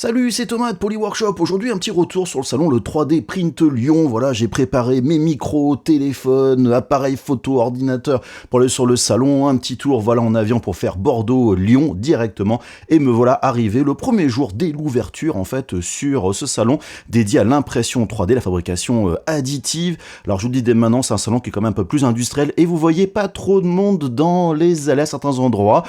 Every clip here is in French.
Salut, c'est Thomas de Polyworkshop. Aujourd'hui, un petit retour sur le salon le 3D Print Lyon. Voilà, j'ai préparé mes micros, téléphones, appareils photo, ordinateur pour aller sur le salon. Un petit tour, voilà, en avion pour faire Bordeaux-Lyon directement. Et me voilà arrivé le premier jour dès l'ouverture, en fait, sur ce salon dédié à l'impression 3D, la fabrication additive. Alors, je vous le dis dès maintenant, c'est un salon qui est quand même un peu plus industriel et vous voyez pas trop de monde dans les allées à certains endroits.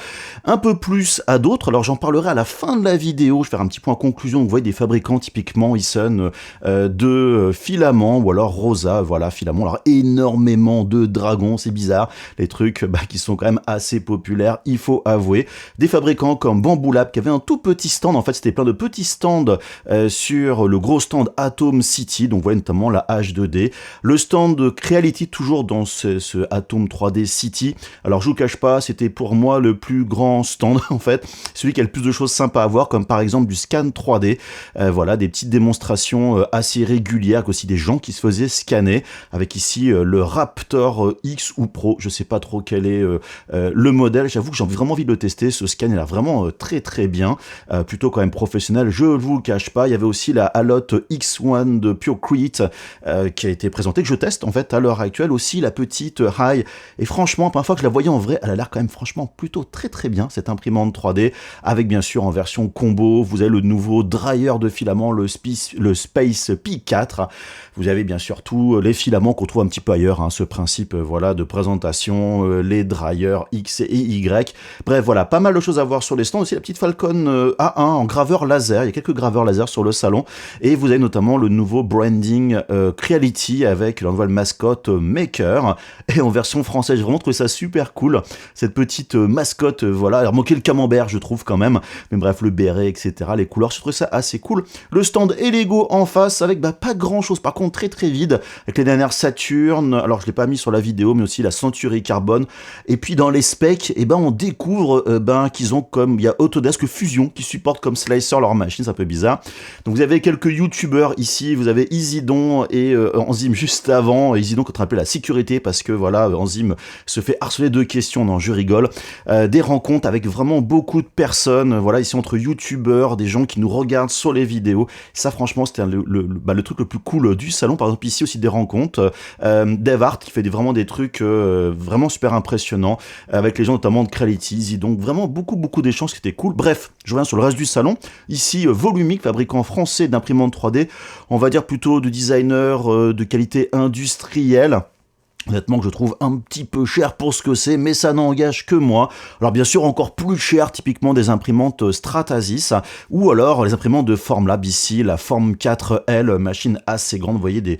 Un peu plus à d'autres. Alors, j'en parlerai à la fin de la vidéo. Je vais faire un petit point conclusion, vous voyez des fabricants typiquement Ison de filaments ou alors Rosa, voilà filaments, alors énormément de dragons, c'est bizarre, les trucs qui sont quand même assez populaires, il faut avouer. Des fabricants comme Bamboo Lab qui avait un tout petit stand, en fait c'était plein de petits stands sur le gros stand Atom City, donc vous voyez notamment la H2D, le stand de Creality toujours dans ce Atom 3D City. Alors je vous cache pas, c'était pour moi le plus grand stand en fait, celui qui a le plus de choses sympas à voir, comme par exemple du scan 3D, voilà, des petites démonstrations assez régulières, aussi des gens qui se faisaient scanner, avec ici le Raptor X ou Pro, je sais pas trop quel est le modèle, j'avoue que j'ai vraiment envie de le tester, ce scan il a vraiment très très bien, plutôt quand même professionnel, je vous le cache pas. Il y avait aussi la Alot X1 de Purecrete qui a été présentée, que je teste en fait à l'heure actuelle, aussi la petite High, et franchement, la première fois que je la voyais en vrai, elle a l'air quand même franchement plutôt très très bien, cette imprimante 3D, avec bien sûr en version combo, vous avez le nouveau dryer de filaments, le Space P4. Vous avez bien sûr tous les filaments qu'on trouve un petit peu ailleurs, ce principe voilà de présentation, les dryers X et Y. Bref, voilà, pas mal de choses à voir sur les stands. Aussi la petite Falcon A1 en graveur laser. Il y a quelques graveurs laser sur le salon. Et vous avez notamment le nouveau branding Creality avec la nouvelle mascotte Maker. Et en version française, j'ai vraiment trouvé ça super cool. Cette petite mascotte, voilà, elle remoquait le camembert, je trouve quand même. Mais bref, le béret, etc. Les couleurs, je trouve ça assez cool. Le stand et Lego en face avec pas grand chose, par contre très très vide, avec les dernières Saturn, alors je l'ai pas mis sur la vidéo, mais aussi la Century Carbone. Et puis dans les specs, on découvre qu'ils ont comme, il y a Autodesk Fusion qui supporte comme slicer leur machine, c'est un peu bizarre. Donc vous avez quelques youtubeurs ici, vous avez Isidon et Enzyme juste avant, Isidon qu'on appelle la sécurité parce que voilà, Enzyme se fait harceler de questions, non je rigole, des rencontres avec vraiment beaucoup de personnes, voilà, ici entre youtubeurs, des gens qui nous regardent sur les vidéos, ça franchement c'était le truc le plus cool du salon. Par exemple ici aussi des rencontres, DevArt qui fait vraiment des trucs vraiment super impressionnants, avec les gens notamment de Creality, donc vraiment beaucoup d'échanges qui étaient cool. Bref, je reviens sur le reste du salon, ici Volumic, fabricant français d'imprimantes 3D, on va dire plutôt de designer de qualité industrielle, honnêtement que je trouve un petit peu cher pour ce que c'est, mais ça n'engage que moi. Alors bien sûr encore plus cher, typiquement des imprimantes Stratasys, ou alors les imprimantes de Formlab ici, la Form 4L, machine assez grande, vous voyez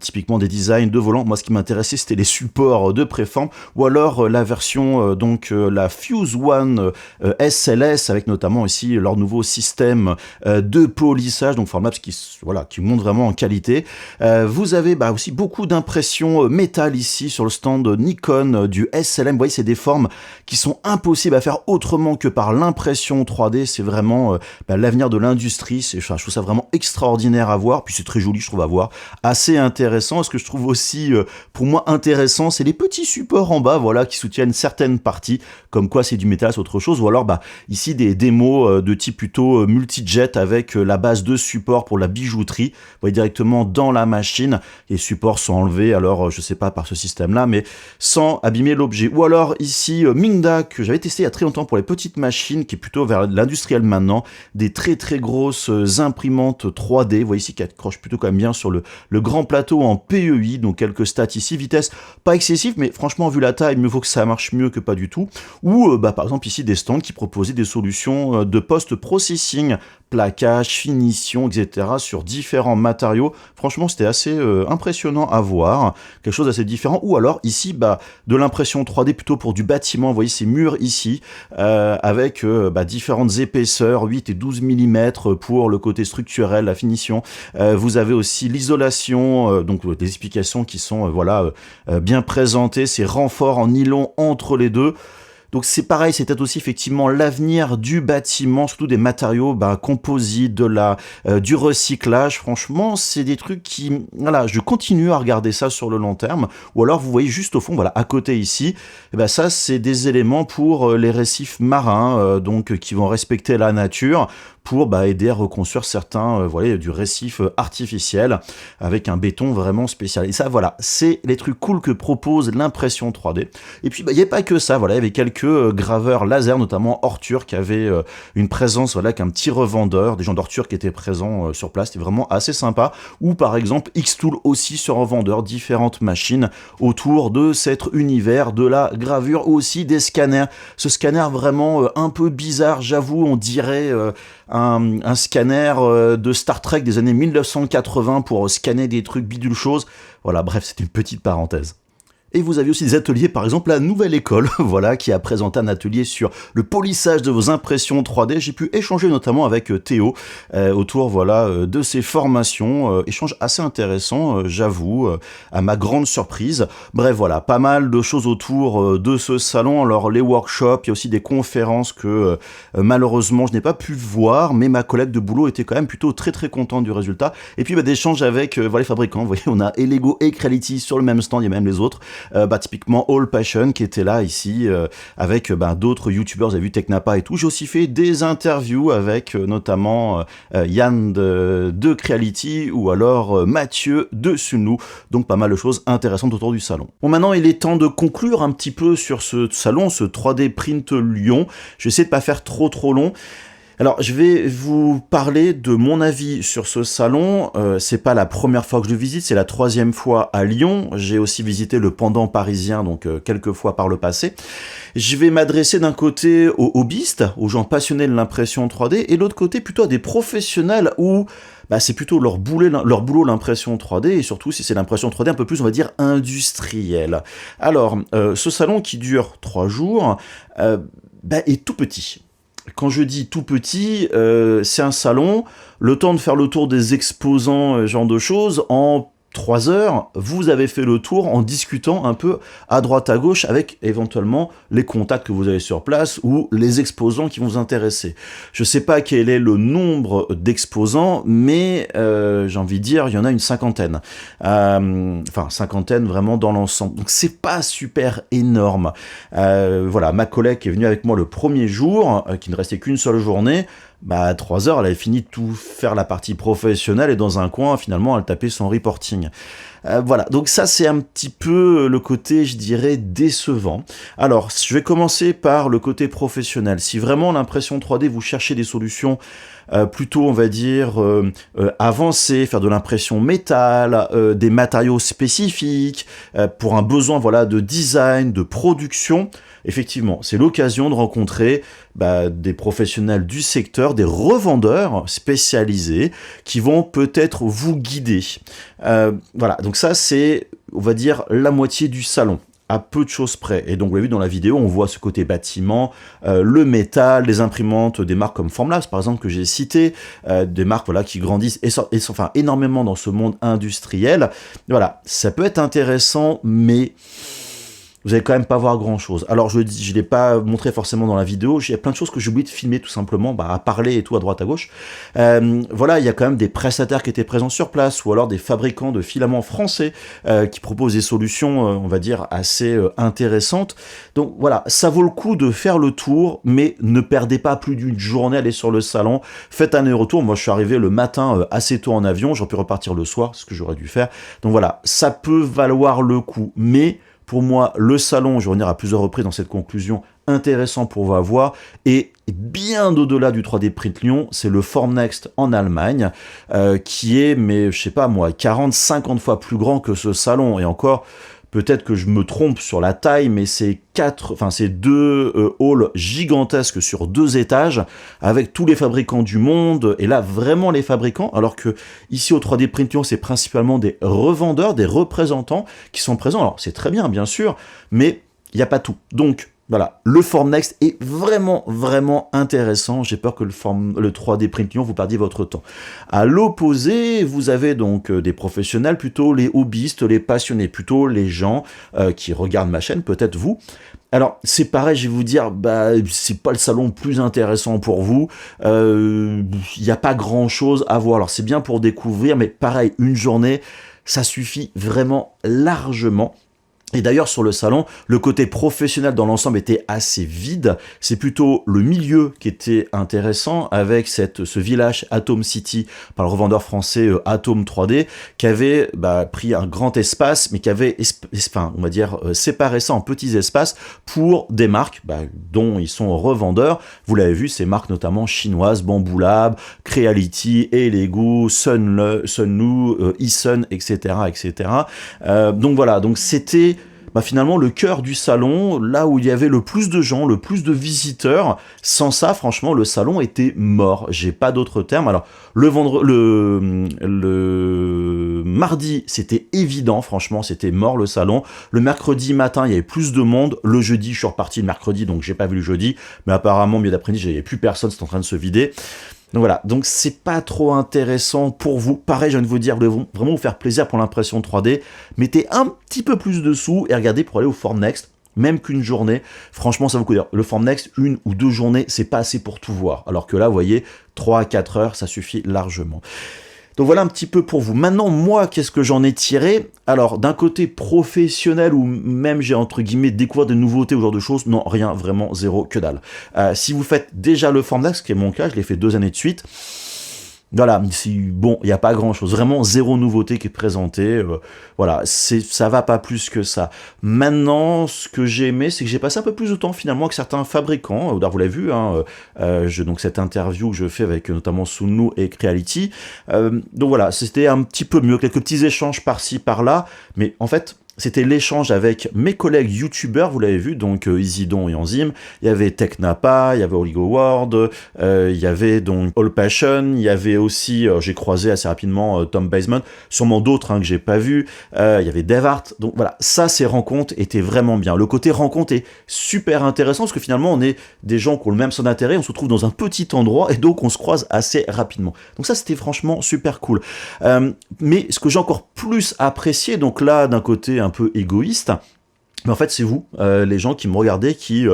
typiquement des designs de volants. Moi ce qui m'intéressait c'était les supports de préforme, ou alors la version la Fuse One SLS, avec notamment ici leur nouveau système de polissage, donc Formlab qui monte vraiment en qualité. Vous avez aussi beaucoup d'impressions métal ici sur le stand Nikon du SLM, vous voyez c'est des formes qui sont impossibles à faire autrement que par l'impression 3D, c'est vraiment l'avenir de l'industrie, je trouve ça vraiment extraordinaire à voir, puis c'est très joli je trouve à voir, assez intéressant. Ce que je trouve aussi pour moi intéressant, c'est les petits supports en bas, voilà, qui soutiennent certaines parties, comme quoi c'est du métal, c'est autre chose, ou alors ici des démos de type plutôt multi-jet avec la base de support pour la bijouterie, vous voyez directement dans la machine, les supports sont enlevés, alors je sais pas par ce système-là, mais sans abîmer l'objet. Ou alors ici, Mingda, que j'avais testé il y a très longtemps pour les petites machines, qui est plutôt vers l'industriel maintenant, des très très grosses imprimantes 3D, vous voyez ici, qui accrochent plutôt quand même bien sur le grand plateau en PEI, donc quelques stats ici, vitesse pas excessif, mais franchement vu la taille, il me faut que ça marche mieux que pas du tout. Ou par exemple ici des stands qui proposaient des solutions de post-processing, plaquage, finition, etc. sur différents matériaux. Franchement, c'était assez impressionnant à voir, quelque chose d'assez différent. Ou alors ici, de l'impression 3D plutôt pour du bâtiment. Vous voyez ces murs ici, avec différentes épaisseurs, 8 et 12 mm pour le côté structurel, la finition. Vous avez aussi l'isolation, donc des explications qui sont bien présentées, ces renforts en nylon entre les deux. Donc c'est pareil, c'est peut-être aussi effectivement l'avenir du bâtiment, surtout des matériaux composites, du recyclage. Franchement, c'est des trucs qui, voilà, je continue à regarder ça sur le long terme. Ou alors vous voyez juste au fond, voilà, à côté ici, ça c'est des éléments pour les récifs marins, donc qui vont respecter la nature, pour aider à reconstruire certains, voilà, du récif artificiel avec un béton vraiment spécial. Et ça, voilà, c'est les trucs cool que propose l'impression 3D. Et puis, il n'y a pas que ça, voilà, il y avait quelques graveurs laser, notamment Ortur, qui avait une présence, voilà, qu'un petit revendeur, des gens d'Ortur qui étaient présents sur place, c'était vraiment assez sympa. Ou par exemple, Xtool aussi sur un vendeur, différentes machines autour de cet univers de la gravure, ou aussi des scanners. Ce scanner vraiment un peu bizarre, j'avoue, on dirait un scanner de Star Trek des années 1980 pour scanner des trucs bidules choses. Voilà, bref, c'est une petite parenthèse. Et vous avez aussi des ateliers, par exemple la Nouvelle École, voilà, qui a présenté un atelier sur le polissage de vos impressions 3D. J'ai pu échanger notamment avec Théo autour, voilà, de ses formations. Échange assez intéressant, j'avoue, à ma grande surprise. Bref, voilà, pas mal de choses autour de ce salon. Alors les workshops, il y a aussi des conférences que malheureusement je n'ai pas pu voir, mais ma collègue de boulot était quand même plutôt très très contente du résultat. Et puis d'échanges avec voilà, les fabricants. Vous voyez, on a Elego et Creality sur le même stand, il y a même les autres. Typiquement All Passion qui était là ici avec d'autres youtubeurs, vous avez vu Technapa et tout. J'ai aussi fait des interviews avec notamment Yann de Creality ou alors Mathieu de Sunlu, donc pas mal de choses intéressantes autour du salon. Bon, maintenant il est temps de conclure un petit peu sur ce salon, ce 3D Print Lyon. Je vais essayer de pas faire trop long. Alors, je vais vous parler de mon avis sur ce salon. C'est pas la première fois que je le visite, c'est la 3e fois à Lyon. J'ai aussi visité le pendant parisien, donc quelques fois par le passé. Je vais m'adresser d'un côté aux hobbyistes, aux gens passionnés de l'impression 3D, et de l'autre côté plutôt à des professionnels où c'est plutôt leur boulot l'impression 3D, et surtout si c'est l'impression 3D un peu plus, on va dire, industrielle. Alors, ce salon qui dure 3 jours est tout petit. Quand je dis tout petit, c'est un salon, le temps de faire le tour des exposants, genre de choses, en 3 heures, vous avez fait le tour en discutant un peu à droite à gauche avec éventuellement les contacts que vous avez sur place ou les exposants qui vont vous intéresser. Je sais pas quel est le nombre d'exposants, mais j'ai envie de dire, il y en a une cinquantaine. Enfin, cinquantaine vraiment dans l'ensemble. Donc c'est pas super énorme. Voilà, ma collègue est venue avec moi le premier jour, qui ne restait qu'une seule journée. À 3 heures, elle avait fini de tout faire la partie professionnelle et dans un coin, finalement, elle tapait son reporting. Voilà, donc ça c'est un petit peu le côté, je dirais, décevant. Alors, je vais commencer par le côté professionnel. Si vraiment l'impression 3D, vous cherchez des solutions plutôt, on va dire, avancées, faire de l'impression métal, des matériaux spécifiques, pour un besoin, voilà, de design, de production, effectivement, c'est l'occasion de rencontrer des professionnels du secteur, des revendeurs spécialisés qui vont peut-être vous guider. Voilà, donc ça c'est, on va dire, la moitié du salon, à peu de choses près. Et donc vous l'avez vu dans la vidéo, on voit ce côté bâtiment, le métal, les imprimantes, des marques comme Formlabs par exemple que j'ai cité, des marques voilà qui grandissent enfin énormément dans ce monde industriel. Voilà, ça peut être intéressant, mais vous allez quand même pas voir grand chose. Alors je l'ai pas montré forcément dans la vidéo, il y a plein de choses que j'ai oublié de filmer tout simplement, à parler et tout à droite à gauche. Voilà, il y a quand même des prestataires qui étaient présents sur place, ou alors des fabricants de filaments français qui proposent des solutions, on va dire, assez intéressantes. Donc voilà, ça vaut le coup de faire le tour, mais ne perdez pas plus d'une journée à aller sur le salon. Faites un aller-retour. Moi je suis arrivé le matin assez tôt en avion, j'aurais pu repartir le soir, ce que j'aurais dû faire. Donc voilà, ça peut valoir le coup, mais pour moi, le salon, je vais revenir à plusieurs reprises dans cette conclusion, intéressant pour vous avoir, et bien au-delà du 3D Print Lyon, c'est le Formnext en Allemagne, qui est, mais je sais pas moi, 40-50 fois plus grand que ce salon, et encore, peut-être que je me trompe sur la taille, mais c'est 2 halls gigantesques sur 2 étages, avec tous les fabricants du monde, et là, vraiment les fabricants, alors que ici au 3D Print Lyon, c'est principalement des revendeurs, des représentants qui sont présents. Alors, c'est très bien, bien sûr, mais il n'y a pas tout. Donc, Voilà, le Formnext est vraiment, vraiment intéressant. J'ai peur que le 3D Print Lyon vous perdiez votre temps. À l'opposé, vous avez donc des professionnels, plutôt les hobbyistes, les passionnés, plutôt les gens qui regardent ma chaîne, peut-être vous. Alors, c'est pareil, je vais vous dire, bah, c'est pas le salon le plus intéressant pour vous. Il n'y a pas grand-chose à voir. Alors, c'est bien pour découvrir, mais pareil, une journée, ça suffit vraiment largement. Et d'ailleurs, sur le salon, le côté professionnel dans l'ensemble était assez vide. C'est plutôt le milieu qui était intéressant, avec ce village Atom City par le revendeur français Atom 3D, qui avait pris un grand espace, mais qui avait, on va dire, séparé ça en petits espaces pour des marques dont ils sont revendeurs. Vous l'avez vu, ces marques notamment chinoises, Bamboo Lab, Creality, Elego, Sunlu, eSun, etc., etc. Donc voilà, donc c'était finalement le cœur du salon, là où il y avait le plus de gens, le plus de visiteurs. Sans ça, franchement, le salon était mort. J'ai pas d'autre terme. Alors, le mardi, c'était évident, franchement, c'était mort le salon. Le mercredi matin, il y avait plus de monde. Le jeudi, je suis reparti le mercredi, donc j'ai pas vu le jeudi. Mais apparemment, milieu d'après-midi, il n'y avait plus personne, c'était en train de se vider. Donc voilà, donc c'est pas trop intéressant pour vous. Pareil, je viens de vous dire, vous voulez vraiment vous faire plaisir pour l'impression 3D, mettez un petit peu plus de sous et regardez pour aller au Formnext, même qu'une journée. Franchement, ça vaut le coup. Le Formnext, 1 ou 2 journées, c'est pas assez pour tout voir. Alors que là, vous voyez, 3 à 4 heures, ça suffit largement. Donc voilà un petit peu pour vous. Maintenant, moi, qu'est-ce que j'en ai tiré? Alors, d'un côté professionnel, ou même j'ai entre guillemets découvert des nouveautés ou ce genre de choses, non, rien, vraiment, zéro, que dalle. Si vous faites déjà le Formnext, ce qui est mon cas, je l'ai fait 2 années de suite, voilà, bon, il n'y a pas grand-chose, vraiment zéro nouveauté qui est présentée, voilà, ça va pas plus que ça. Maintenant, ce que j'ai aimé, c'est que j'ai passé un peu plus de temps finalement que certains fabricants, vous l'avez vu, hein, donc cette interview que je fais avec notamment Sunlu et Creality, donc voilà, c'était un petit peu mieux, quelques petits échanges par-ci, par-là, mais en fait, c'était l'échange avec mes collègues youtubeurs, vous l'avez vu, donc Isidon et Enzyme, il y avait Technapa, il y avait Oligo World, il y avait donc All Passion, il y avait aussi, j'ai croisé assez rapidement Tom Basement, sûrement d'autres que j'ai pas vu, il y avait DevArt, donc voilà, ça, ces rencontres étaient vraiment bien. Le côté rencontre est super intéressant, parce que finalement, on est des gens qui ont le même centre d'intérêt, on se retrouve dans un petit endroit, et donc on se croise assez rapidement. Donc ça, c'était franchement super cool. Mais ce que j'ai encore plus apprécié, donc là, d'un côté un peu égoïste, mais en fait, c'est vous, les gens qui me regardaient, qui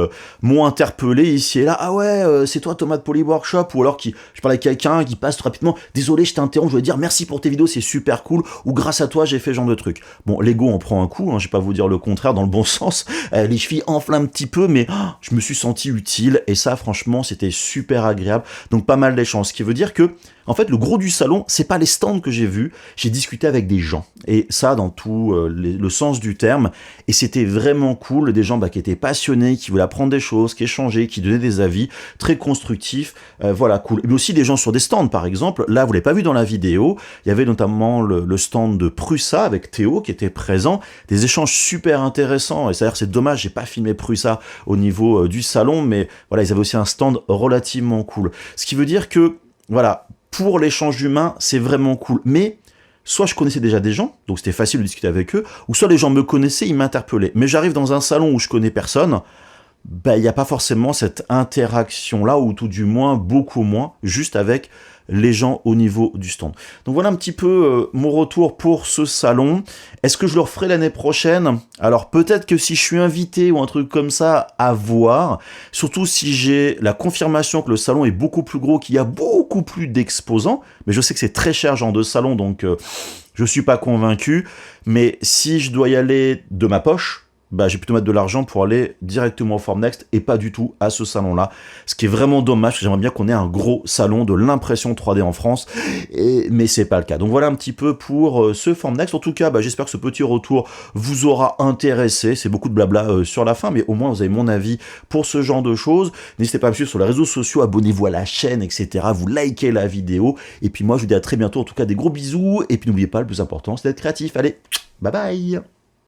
m'ont interpellé ici et là. Ah ouais, c'est toi Thomas de Poly Workshop, ou alors je parle avec quelqu'un qui passe rapidement. Désolé, je t'interromps, je voulais dire merci pour tes vidéos, c'est super cool. Ou grâce à toi, j'ai fait ce genre de truc. Bon, l'ego en prend un coup, je vais pas vous dire le contraire dans le bon sens. Les chevilles enflent un petit peu, mais je me suis senti utile et ça, franchement, c'était super agréable. Donc pas mal d'échanges, ce qui veut dire que en fait, le gros du salon, c'est pas les stands que j'ai vus, j'ai discuté avec des gens. Et ça, dans tout le sens du terme. Et c'était vraiment cool, des gens qui étaient passionnés, qui voulaient apprendre des choses, qui échangeaient, qui donnaient des avis très constructifs. Voilà, cool. Mais aussi des gens sur des stands, par exemple. Là, vous l'avez pas vu dans la vidéo, il y avait notamment le stand de Prusa avec Théo qui était présent. Des échanges super intéressants. Et c'est-à-dire, c'est dommage, j'ai pas filmé Prusa au niveau du salon, mais voilà, ils avaient aussi un stand relativement cool. Ce qui veut dire que, voilà, pour l'échange humain, c'est vraiment cool. Mais soit je connaissais déjà des gens, donc c'était facile de discuter avec eux, ou soit les gens me connaissaient, ils m'interpellaient. Mais j'arrive dans un salon où je connais personne, il n'y a pas forcément cette interaction-là, ou tout du moins beaucoup moins, juste avec les gens au niveau du stand. Donc voilà un petit peu mon retour pour ce salon. Est-ce que je le referai l'année prochaine? Alors peut-être que si je suis invité ou un truc comme ça, à voir. Surtout si j'ai la confirmation que le salon est beaucoup plus gros, qu'il y a beaucoup plus d'exposants. Mais je sais que c'est très cher genre de salon, donc je suis pas convaincu. Mais si je dois y aller de ma poche, je vais plutôt mettre de l'argent pour aller directement au Formnext et pas du tout à ce salon-là. Ce qui est vraiment dommage, parce que j'aimerais bien qu'on ait un gros salon de l'impression 3D en France, mais c'est pas le cas. Donc voilà un petit peu pour ce Formnext. En tout cas, j'espère que ce petit retour vous aura intéressé. C'est beaucoup de blabla sur la fin, mais au moins vous avez mon avis pour ce genre de choses. N'hésitez pas à me suivre sur les réseaux sociaux, abonnez-vous à la chaîne, etc. Vous likez la vidéo. Et puis moi, je vous dis à très bientôt. En tout cas, des gros bisous. Et puis n'oubliez pas, le plus important, c'est d'être créatif. Allez, bye bye!